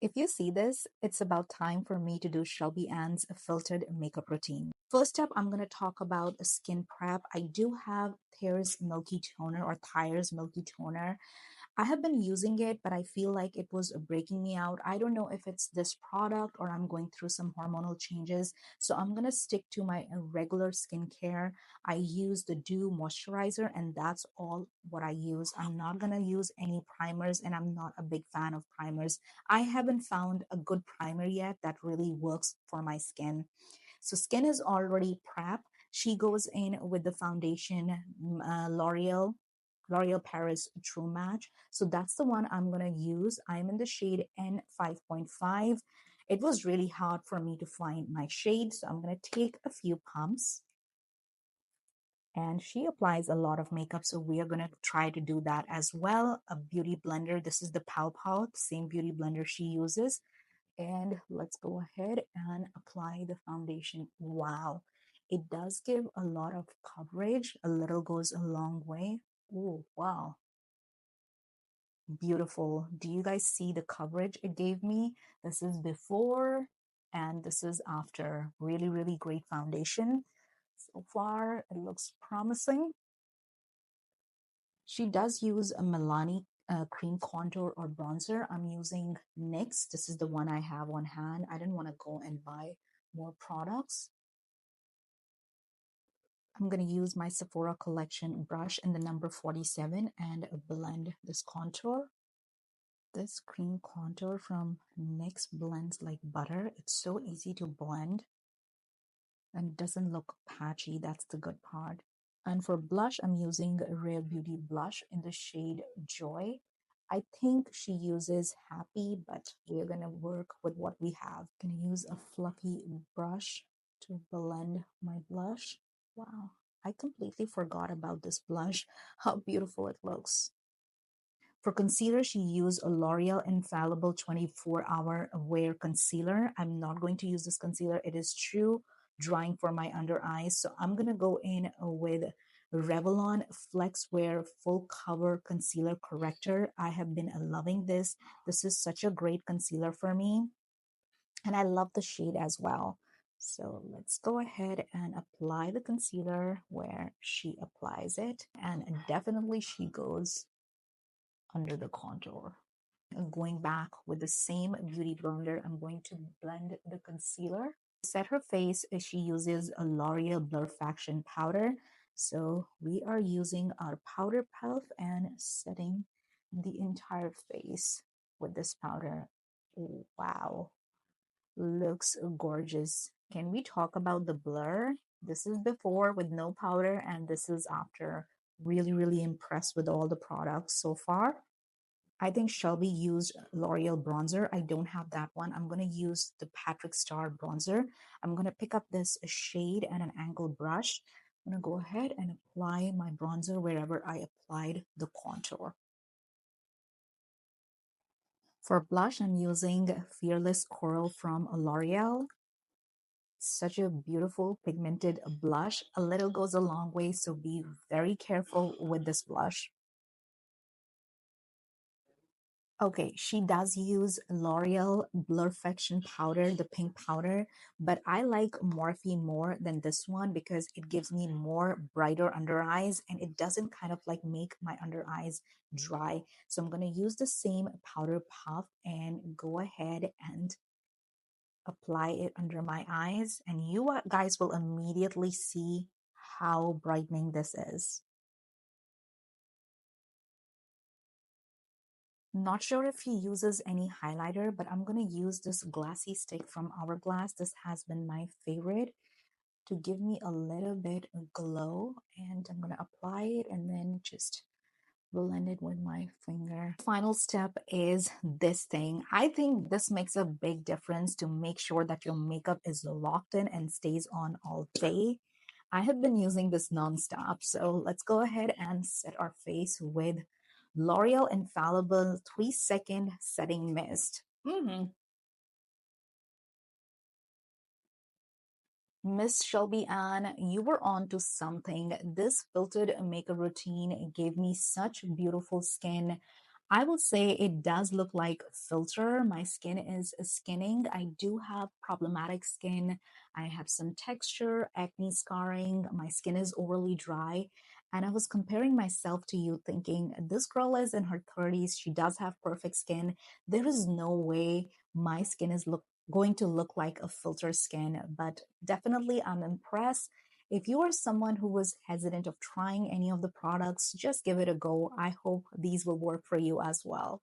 If you see this, it's about time for me to do Shelby Ann's filtered makeup routine. First up, I'm going to talk about a skin prep. I do have Thayer's Milky Toner or Thayer's Milky Toner. I have been using it, but I feel like it was breaking me out. I don't know if it's this product or I'm going through some hormonal changes. So I'm going to stick to my regular skincare. I use the Dew moisturizer, and that's all what I use. I'm not going to use any primers, and I'm not a big fan of primers. I haven't found a good primer yet that really works for my skin. So skin is already prepped. She goes in with the foundation L'Oreal Paris True Match. So that's the one I'm going to use. I'm in the shade N5.5. It was really hard for me to find my shade, so I'm going to take a few pumps. And she applies a lot of makeup, so we are going to try to do that as well. A beauty blender. This is the Pow Pow, same beauty blender she uses. And let's go ahead and apply the foundation. Wow, it does give a lot of coverage. A little goes a long way. Oh, wow. Beautiful. Do you guys see the coverage it gave me? This is before and this is after. Really, really great foundation. So far, it looks promising. She does use a Milani cream contour or bronzer. I'm using NYX. This is the one I have on hand. I didn't want to go and buy more products. I'm going to use my Sephora collection brush in the number 47 and blend this contour. This cream contour from NYX blends like butter. It's so easy to blend and doesn't look patchy. That's the good part. And for blush, I'm using Rare Beauty blush in the shade Joy. I think she uses Happy, but we're going to work with what we have. Going to use a fluffy brush to blend my blush. Wow, I completely forgot about this blush. How beautiful it looks. For concealer, she used a L'Oreal Infallible 24-hour Wear Concealer. I'm not going to use this concealer. It is true drying for my under eyes. So I'm going to go in with Revlon Flex Wear Full Cover Concealer Corrector. I have been loving this. This is such a great concealer for me. And I love the shade as well. So let's go ahead and apply the concealer where she applies it. And definitely she goes under the contour. Going back with the same beauty blender, I'm going to blend the concealer. To set her face, she uses a L'Oreal Blur Faction powder. So we are using our powder puff and setting the entire face with this powder. Wow, looks gorgeous. Can we talk about the blur? This is before with no powder, and this is after. Really, really impressed with all the products so far. I think Shelby used L'Oreal bronzer. I don't have that one. I'm going to use the Patrick Star bronzer. I'm going to pick up this shade and an angle brush. I'm going to go ahead and apply my bronzer wherever I applied the contour. For blush, I'm using Fearless Coral from L'Oreal. Such a beautiful pigmented blush. A little goes a long way, so be very careful with this blush. Okay, she does use L'Oreal Blurfaction powder, the pink powder, but I like Morphe more than this one because it gives me more brighter under eyes and it doesn't kind of like make my under eyes dry. So I'm going to use the same powder puff and go ahead and apply it under my eyes. And you guys will immediately see how brightening this is. Not sure if he uses any highlighter, but I'm going to use this glassy stick from Hourglass. This has been my favorite to give me a little bit of glow. And I'm going to apply it and then just blend it with my finger. Final step is this thing. I think this makes a big difference to make sure that your makeup is locked in and stays on all day. I have been using this nonstop. So let's go ahead and set our face with L'Oreal Infallible 3-second Setting Mist. Miss Shelby Ann, you were on to something. This filtered makeup routine gave me such beautiful skin. I will say it does look like a filter. My skin is skinning. I do have problematic skin. I have some texture, acne scarring. My skin is overly dry. And I was comparing myself to you, thinking, this girl is in her 30s. She does have perfect skin. There is no way my skin is going to look like a filter skin. But definitely, I'm impressed. If you are someone who was hesitant of trying any of the products, just give it a go. I hope these will work for you as well.